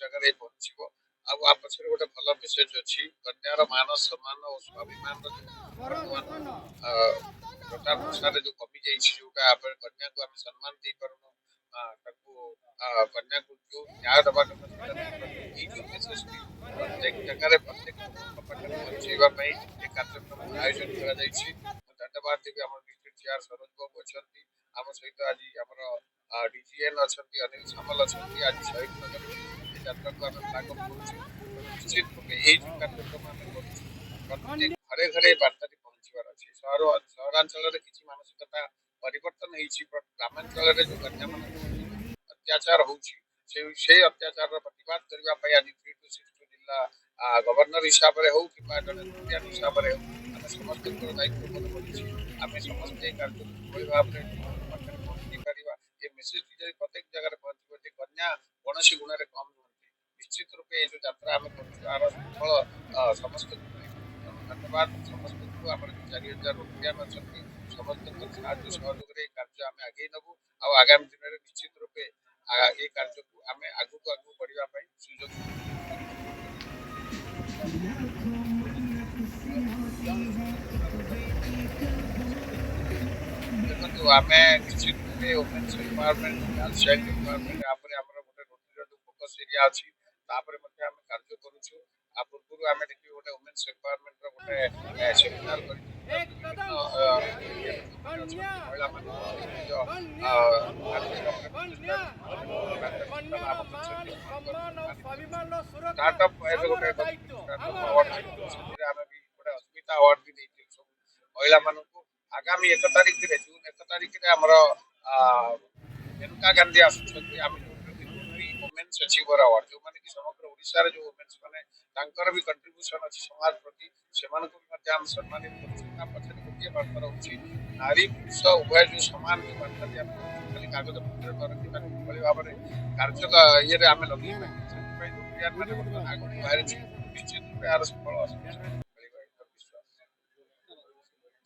ଜାଗାରେ ପହଞ୍ଚିବ। ଆଉ ଆ ପଛରେ ଗୋଟେ ଭଲ ମେସେଜ ଅଛି। କନ୍ୟାର ମାନ ସମ୍ମାନ ଓ ସ୍ୱାଭିମାନର ବର୍ତ୍ତମାନ ପ୍ରଚାର ପ୍ରସାରରେ ଯୋଉ କମି ଯାଇଛି, ଯୋଉଟା ଆମେ କନ୍ୟାକୁ ଆମେ ସମ୍ମାନ ଦେଇପାରୁନୁ, ତାକୁ କନ୍ୟାକୁ ଯୋଉ ନ୍ୟାୟ ଦେବା କଥା ସେଇଟା ଦେଇପାରୁନୁ। ଏଇ ଯୋଉ ମେସେଜଟି ପ୍ରତ୍ୟେକ ଜାଗାରେ ପ୍ରତ୍ୟେକ ଲୋକଙ୍କ ପାଖରେ ପହଞ୍ଚେଇବା ପାଇଁ ଏ କାର୍ଯ୍ୟକ୍ରମର ଆୟୋଜନ କରାଯାଇଛି। ମୁଁ ଧନ୍ୟବାଦ ଦେବି ଆମର ଡିଷ୍ଟ୍ରିକ୍ଟ ଚେୟାର ସରୋଜ ବାବୁ ଅଛନ୍ତି, ଆମ ସହିତ ଆଜି ଆମର ଡିଜିଏନ୍ ଅଛନ୍ତି, ଅନିଲ ସାମଲ ଅଛନ୍ତି। ଆଜି ଶହୀଦ ନଗରରେ ଏ ଯାତ୍ରାକୁ ଆମେ ଫ୍ଲାଗ ଅଫ୍ କରୁଛୁ। ତ ନିଶ୍ଚିତ ରୂପେ ଏଇ ଯୋଉ କାର୍ଯ୍ୟକ୍ରମ ଆମେ କରୁଛୁ, ପ୍ରତ୍ୟେକ ଘରେ ଘରେ ଏ ବାର୍ତ୍ତାଟି ପହଞ୍ଚିବାର ଅଛି। ସହରାଞ୍ଚଳରେ କିଛି ମାନସିକତା ପରିବର୍ତ୍ତନ ହେଇଛି, ଗ୍ରାମାଞ୍ଚଳରେ ଯୋଉ କନ୍ୟାମାନଙ୍କ ପ୍ରତି ଯୋଉ ଅତ୍ୟାଚାର ହଉଛି, ସେଇ ଅତ୍ୟାଚାରର ପ୍ରତିବାଦ କରିବା ପାଇଁ ଆଜି 3 to 6 ଜିଲ୍ଲା ଗଭର୍ଣ୍ଣର ହିସାବରେ ହଉ କିମ୍ବା ଜଣେ ରୋଟରିଆନ ହିସାବରେ ହଉ, ଆମେ ସମସ୍ତଙ୍କର ଦାୟିତ୍ୱବୋଧ କରିଛି। ଆମେ ସମସ୍ତେ ଏ କାର୍ଯ୍ୟକୁ କିଭଳି ଭାବରେ ଲୋକଙ୍କ ପାଖରେ ପହଞ୍ଚେଇ ପାରିବା, ଏ ମେସେଜଟି ଯଦି ପ୍ରତ୍ୟେକ ଜାଗାରେ ପହଞ୍ଚିବ ଯେ କନ୍ୟା କୌଣସି ଗୁଣରେ କମ୍ ନୁହନ୍ତି, ନିଶ୍ଚିତ ରୂପେ ଏ ଯୋଉ ଯାତ୍ରା ଆମେ କରୁଛୁ ଆର ସୁଫଳ ସମସ୍ତଙ୍କୁ ମିଳିବ। ତେଣୁ ଧନ୍ୟବାଦ ସମସ୍ତଙ୍କୁ। ଆମର ଯୋଉ 4,000 ରୋଟରିଆନ ଅଛନ୍ତି, ସମସ୍ତଙ୍କ ସାହାଯ୍ୟ ସହଯୋଗରେ ଏ କାର୍ଯ୍ୟ ଆମେ ଆଗେଇ ନେବୁ। ଆଉ ଆଗାମୀ ଦିନରେ ନିଶ୍ଚିତ ରୂପେ ଏ କାର୍ଯ୍ୟକୁ ଆମେ ଆଗକୁ ଆଗକୁ ବଢିବା ପାଇଁ ସୁଯୋଗ ଦେଖନ୍ତୁ, ଆମେ ନିଶ୍ଚିତ ରୂପେ women's empowerment, girls child empowerment, ତାପରେ ଆମର ଗୋଟେ ରୋଟରୀର ଯୋଉ ଫୋକସ ଏରିଆ ଅଛି, ତାପରେ ମଧ୍ୟ ଆମେ କାର୍ଯ୍ୟ କରୁଛୁ। ଆ ପୂର୍ବରୁ ଆମେ ଦେଖିବୁ ଗୋଟେ ଓମେନ୍ସ ଏମ୍ପାୱାରମେଣ୍ଟର ଗୋଟେ ସେମିନାର କରିଥିଲୁ, ତାକୁ ବିଭିନ୍ନ ଏରିଆର ଯୋଉମାନେ ଅଛନ୍ତି ମହିଳାମାନଙ୍କୁ ନିଜ କାର୍ଯ୍ୟକ୍ରମରେ ପ୍ରଚେଷ୍ଟା କାର୍ଯ୍ୟକ୍ଷେତ୍ର ଲାଭ କରିଛନ୍ତି, ସେମାନଙ୍କୁ ଆମେ ସମ୍ମାନିତ କରିଛୁ। ଷ୍ଟାର୍ଟଅପ୍ ଏବେ ଗୋଟେ କରିଥିଲୁ, ଷ୍ଟାର୍ଟଅପ୍ ଆୱାର୍ଡ ଦେଇଥିଲୁ, ସେଥିରେ ଆମେ ବି ଗୋଟେ ଅସ୍ମିତା ଆୱାର୍ଡ ବି ଦେଇଥିଲୁ ସବୁ ମହିଳାମାନଙ୍କୁ। ଆଗାମୀ 1 ତାରିଖରେ, ଜୁନ 1 ତାରିଖରେ ଆମର ମେନକା ଗାନ୍ଧୀ ଆସୁଛନ୍ତି। ଆମେ ଯୋଉଟା କି ରୋଟରୀ ଓମେନ୍ସ ଅଚିଭର ଆୱାର୍ଡ, ଯୋଉମାନେ କି ସମଗ୍ର ଓଡିଶାରେ ଯୋଉ ଓମେନ୍ସ ମାନେ ତାଙ୍କର ବି କଣ୍ଟ୍ରିବ୍ୟୁସନ ଅଛି ସମାଜ ପ୍ରତି, ସେମାନଙ୍କୁ ବି ମଧ୍ୟ ଆମେ ସମ୍ମାନିତ କରୁଛୁ। ତା ପଛରେ ଗୋଟିଏ ବାର୍ତ୍ତା ରହୁଛି, ନାରୀ ପୁରୁଷ ଉଭୟ ଯୋଉ ସମାନ ଯୋଉ ବାର୍ତ୍ତାଟି ଆମେ ଦଉଛୁ, ଖାଲି କାଗଜ ପତ୍ରରେ ନ ରଖି ତାକୁ କିଭଳି ଭାବରେ କାର୍ଯ୍ୟ ଇଏରେ ଆମେ ଲଗେଇ ପାରିବା, ସେଥିପାଇଁ ରୋଟରିଆନ ମାନେ ବର୍ତ୍ତମାନ ଆଗକୁ ବାହାରିଛୁ। ନିଶ୍ଚିତ ରୂପେ ଏହାର ସୁଫଳ ସମସ୍ତଙ୍କୁ ମିଳିବ ଏହି ମୋର ବିଶ୍ୱାସ।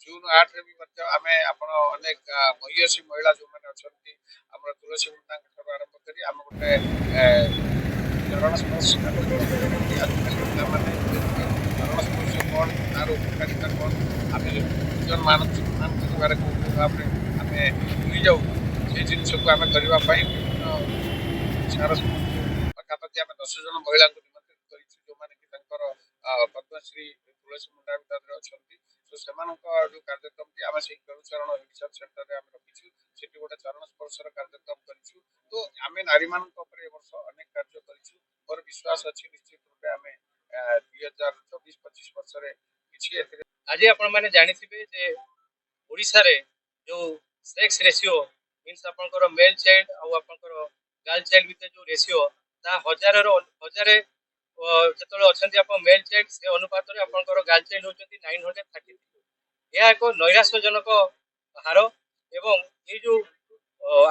ଜୁନ 8ରେ ବି ମଧ୍ୟ ଆମେ ଆପଣ ଅନେକ ମହିୟସୀ ମହିଳା ଯୋଉମାନେ ଅଛନ୍ତି, ଆମର ତୁଳସୀ ମୁଣ୍ଡାଙ୍କ ଠାରୁ ଆରମ୍ଭ କରି ଆମେ ଗୋଟେ ଚରଣ ସ୍ପର୍ଶ କାର୍ଯ୍ୟକ୍ରମ କରୁଛନ୍ତି। ଆଜିକାଲି ପିଲାମାନେ ଚରଣ ସ୍ପର୍ଶ କଣ, ତାର ଉପକାରିତା କଣ, ଆମେ ଗୁରୁଜନ ମାନଙ୍କୁ ସମ୍ମାନ କରିବାରେ କୋଉଭଳି ଭାବରେ ଆମେ ଭୁଲି ଯାଉଛୁ, ସେ ଜିନିଷକୁ ଆମେ କରିବା ପାଇଁ ବିଭିନ୍ନ ଓଡିଶାର ସମସ୍ତ ପାଖାପାଖି ଆମେ 10 ଜଣ ମହିଳାଙ୍କୁ ନିମନ୍ତ୍ରିତ କରିଛୁ, ଯୋଉମାନେ କି ତାଙ୍କର ପଦ୍ମଶ୍ରୀ ତୁଳସୀ ମୁଣ୍ଡା ବି ତା ଦେହରେ ଅଛନ୍ତି। ତ ସେମାନଙ୍କ ଯୋଉ କାର୍ଯ୍ୟକ୍ରମଟି ଆମେ ସେଇ କେଳୁଚରଣ ରିସର୍ଚ୍ଚ ସେଣ୍ଟରରେ ଆମେ ରଖିଛୁ, ସେଠି ଗୋଟେ ଚରଣ ସ୍ପର୍ଶର କାର୍ଯ୍ୟକ୍ରମ କରିଛୁ। ତ ଆମେ ନାରୀମାନଙ୍କ ଉପରେ ଏ ବର୍ଷ ଅନେକ କାର୍ଯ୍ୟ କରିଛୁ। ମୋର ବିଶ୍ୱାସ ଅଛି ନିଶ୍ଚିତ ରୂପେ ଆମେ 2024-25 ବର୍ଷରେ କିଛି ଏଥିରେ। ଆଜି ଆପଣମାନେ ଜାଣିଥିବେ ଯେ ଓଡ଼ିଶାରେ ଯୋଉ ସେକ୍ସ ରେସିଓ ମିନ୍ସ ଆପଣଙ୍କର ମେଲ୍ ଚାଇଲ୍ଡ ଆଉ ଆପଣଙ୍କର ଗାର୍ଲ ଚାଇଲ୍ଡ ଭିତରେ ଯୋଉ ରେସିଓ, ତା ହଜାରେ ଯେତେବେଳେ ଅଛନ୍ତି ଆପଣ ମେଲ୍ ଚାଇଲ୍ଡ, ସେ ଅନୁପାତରେ ଆପଣଙ୍କର ଗାର୍ଲ ଚାଇଲ୍ଡ ହେଉଛନ୍ତି 933। ଏହା ଏକ ନୈରାଶ୍ୟଜନକ ହାର। ଏବଂ ଏଇ ଯୋଉ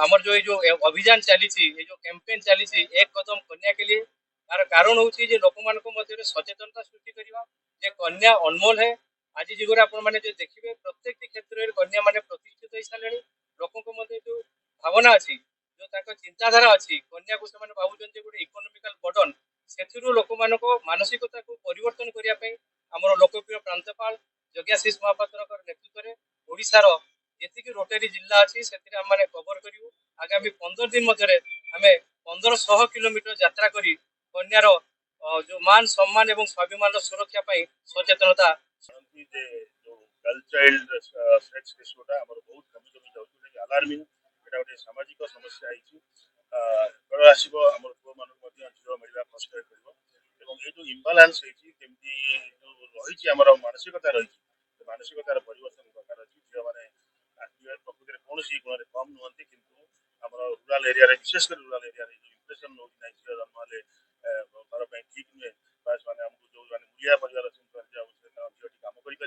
ଆମର ଯୋଉ ଏଇ ଯୋଉ ଅଭିଯାନ ଚାଲିଛି, ଏଇ ଯୋଉ କ୍ୟାମ୍ପେନ୍ ଚାଲିଛି ଏକ କଦମ କନ୍ୟା के लिए, ତାର କାରଣ ହଉଛି ଯେ ଲୋକମାନଙ୍କ ମଧ୍ୟରେ ସଚେତନତା ସୃଷ୍ଟି କରିବା ଯେ କନ୍ୟା ଅନମୋଲ ହେ। ଆଜି ଯୁଗରେ ଆପଣମାନେ ଯଦି ଦେଖିବେ ପ୍ରତ୍ୟେକ କ୍ଷେତ୍ରରେ କନ୍ୟା ମାନେ ପ୍ରତିଷ୍ଠିତ ହେଇସାରିଲେଣି। ଲୋକଙ୍କ ମଧ୍ୟରେ ଯୋଉ ଭାବନା ଅଛି, ଯୋଉ ତାଙ୍କ ଚିନ୍ତାଧାରା ଅଛି, କନ୍ୟାକୁ ସେମାନେ ଭାବୁଛନ୍ତି ଯେ ଗୋଟେ ଇକୋନୋମିକାଲ ବର୍ଡନ, ସେଥିରୁ ଲୋକମାନଙ୍କ ମାନସିକତାକୁ ପରିବର୍ତ୍ତନ କରିବା ପାଇଁ ଆମର ଲୋକପ୍ରିୟ ପ୍ରାନ୍ତପାଳ ଯଜ୍ଞାଶିଷ ମହାପାତ୍ରଙ୍କ ନେତୃତ୍ୱରେ ଓଡ଼ିଶାର ଯେତିକି ରୋଟରୀ ଜିଲ୍ଲା ଅଛି ସେଥିରେ ଆମେ କଭର କରିବୁ। ଆଗାମୀ 15 ଦିନ ମଧ୍ୟରେ ଆମେ 1500 କିଲୋମିଟର ଯାତ୍ରା କରି କନ୍ୟାର ଯୋଉ ମାନ ସମ୍ମାନ ଏବଂ ସ୍ୱାଭିମାନର ସୁରକ୍ଷା ପାଇଁ ସଚେତନତା। गर्ल चाइल्ड सेक्स रेशियोटा आमर बहुत कमी कमी जाऊँ आलार्मिंग एटा गोटे सामाजिक समस्या बेल आसब आम पुओ मान झील मिलवा कष्ट ये जो इम्बालान्स होती रही मानसिकता रही मानसिकतार परिवर्तन दरकार अच्छी झील मैंने प्रकृति में कौन गुण कम नुहति कि आम रूराल एरिया विशेषकर रूराल एरिया जो इम्प्रेसन रोज ना झील जन्म घर पर ठीक नुहे मैंने आमको जो मैंने मुलिया परिवार अच्छे झील कम कर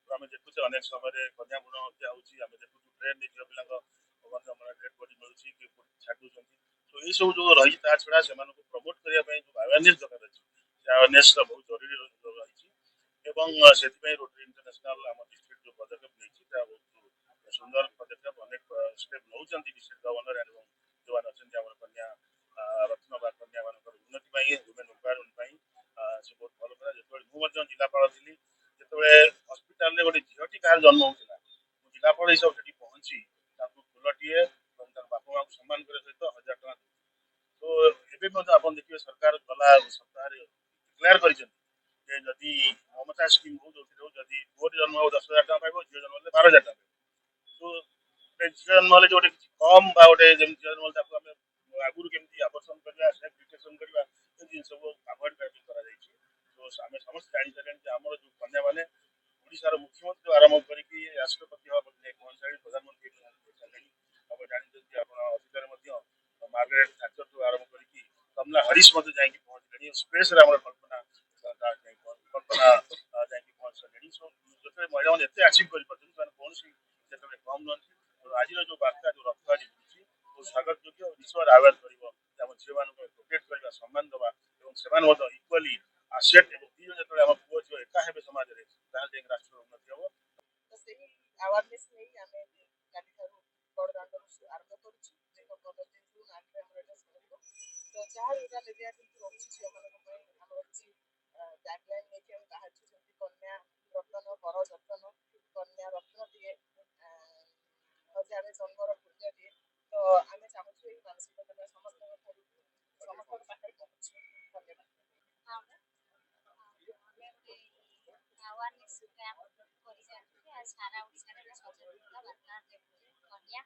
आम देखुचे अनेक समय कन्या गुण हत्या होम देखु ट्रेन झील पिला डेड बडी मिलूँ कि छाड़ तो ये सब जो रही छड़ा से प्रमोट करने जो अवेयरनेस दरकार अच्छे से अवेयरनेस बहुत जरूरी रही से रोटरी इंटरनेशनल आम डिस्ट्रिक्ट जो पदक्षेप नहीं बहुत सुंदर पदक्षेप अनेक step now district governor and जो मैंने अच्छा कन्या रत्न कन्या मान उन्नति ଜନ୍ମ ହେଉଥିଲା ମୁଁ ଜିଲ୍ଲାପାଳ ହିସାବରେ ସେଠି ପହଞ୍ଚି ତାଙ୍କୁ ଫୁଲଟିଏ ଏବଂ ତାଙ୍କ ବାପା ମାଆଙ୍କୁ ସମ୍ମାନ କରିବା ସହିତ 1000 ଟଙ୍କା ତ ଏବେ ମଧ୍ୟ ଆପଣ ଦେଖିବେ ସରକାର ଗଲା ସପ୍ତାହରେ ଡିକ୍ଲେୟାର କରିଛନ୍ତି ଯେ ଯଦି ମମତା ସ୍କିମ୍ ହଉ ଯୋଉଥିରେ ହଉ ଯଦି ପୁଅଟି ଜନ୍ମ ହବ 10,000 ଟଙ୍କା ପାଇବ ଝିଅ ଜନ୍ମ ହେଲେ 12,000 ଟଙ୍କା ପାଇବ ତ ଝିଅ ଜନ୍ମ ହେଲେ ଗୋଟେ କିଛି କମ୍ ବା ଗୋଟେ ଯେମିତି ଝିଅ ଜନ୍ମ ହେଲେ ତାକୁ ଆମେ ଆଗରୁ କେମିତି ଆବର୍ଷଣ କରିବା ସେଗ୍ରିଗେସନ କରିବା ଏ ଜିନିଷକୁ ଆଭଏଡ୍ ପାଇଁ କରାଯାଇଛି ତ ଆମେ ସମସ୍ତେ ଜାଣିପାରିଲେଣି ଯେ ଆମର ଯୋଉ କନ୍ୟାମାନେ ଓଡ଼ିଶାର ମୁଖ୍ୟମନ୍ତ୍ରୀ ଆରମ୍ଭ କରିକି ରାଷ୍ଟ୍ରପତି ହେବା ପର୍ଯ୍ୟନ୍ତ ପହଞ୍ଚିଲାଣି ପ୍ରଧାନମନ୍ତ୍ରୀ ପହଞ୍ଚିଲାଣି ଆପଣ ଜାଣିଛନ୍ତି ଆପଣ ଅତୀତରେ ମଧ୍ୟ ମାର୍ଗାରେଟ୍ ଥାଚରଠୁ ଆରମ୍ଭ କରିକି କମଲା ହରିଶ ମଧ୍ୟ ଯାଇକି ପହଞ୍ଚିଲେଣି ସ୍ପେସ୍ରେ ଆମର କଳ୍ପନା ଯାଇକି ପହଞ୍ଚିଲେଣି ସୋ ଯେତେବେଳେ ମହିଳାମାନେ ଏତେ ଆଚିଭ୍ କରିପାରୁଛନ୍ତି ସେମାନେ କୌଣସି କ୍ଷେତ୍ରରେ କମ୍ ନୁହନ୍ତି ଆଜିର ଯୋଉ ବାର୍ତ୍ତା ଯୋଉ ରଥବାଜି ମିଳୁଛି ବହୁତ ସ୍ୱାଗତ ଯୋଗ୍ୟ ବିଶ୍ୱରେ ଆୱାର କରିବ ଯେ ଆମ ଝିଅମାନଙ୍କୁ ପ୍ରୋଟେକ୍ଟ କରିବା ସମ୍ମାନ ଦେବା ଏବଂ ସେମାନେ ମଧ୍ୟ ଇକ୍ୱାଲି ଆସେଟ୍ ଏବଂ ଦି ଜଣ ଯେତେବେଳେ ଆମ ପୁଅ ଝିଅ ଏକା ହେବେ ସମାଜରେ ତାହେଲେ ଯାଇକି ରାଷ୍ଟ୍ରର ଉନ୍ନତି ହେବ ତ ସେହି ଆୱାରନେସ୍ ନେଇ ଆମେ କାଲିଠାରୁ ବଡ଼ଦାଣ୍ଡରୁ ଆରମ୍ଭ କରୁଛୁ ଯେ 15 ଜୁନ୍ 8ରେ ଆମର ଏଇଟା ସରିବ ତ ଯାହା ଯୋଉଟା ଲେବିଆ କିନ୍ତୁ ରହୁଛି ଝିଅମାନଙ୍କ ପାଇଁ ଆମର କିଛି ଗାଇଡ଼ଲାଇନ୍ ନେଇକି ଆମେ ବାହାରିଛୁ ଯେମିତି କନ୍ୟା ରତନ ବର ଯତନ କନ୍ୟା ରତ୍ନଟିଏ ହଜାରେ ଜନ୍ମର ପୂଜ୍ୟଟିଏ ତ ଆମେ ଚାହୁଁଛୁ ଏଇ ମାନସିକତାଟା ସମସ୍ତଙ୍କ ପାଖରେ ପହଞ୍ଚୁ ଧନ୍ୟବାଦ awareness program କରି ଚାଲିଛି ଆଉ ସାରା ଓଡ଼ିଶାରେ ସଚେତନତା ବାର୍ତ୍ତା ଦେଉଛି କନ୍ୟା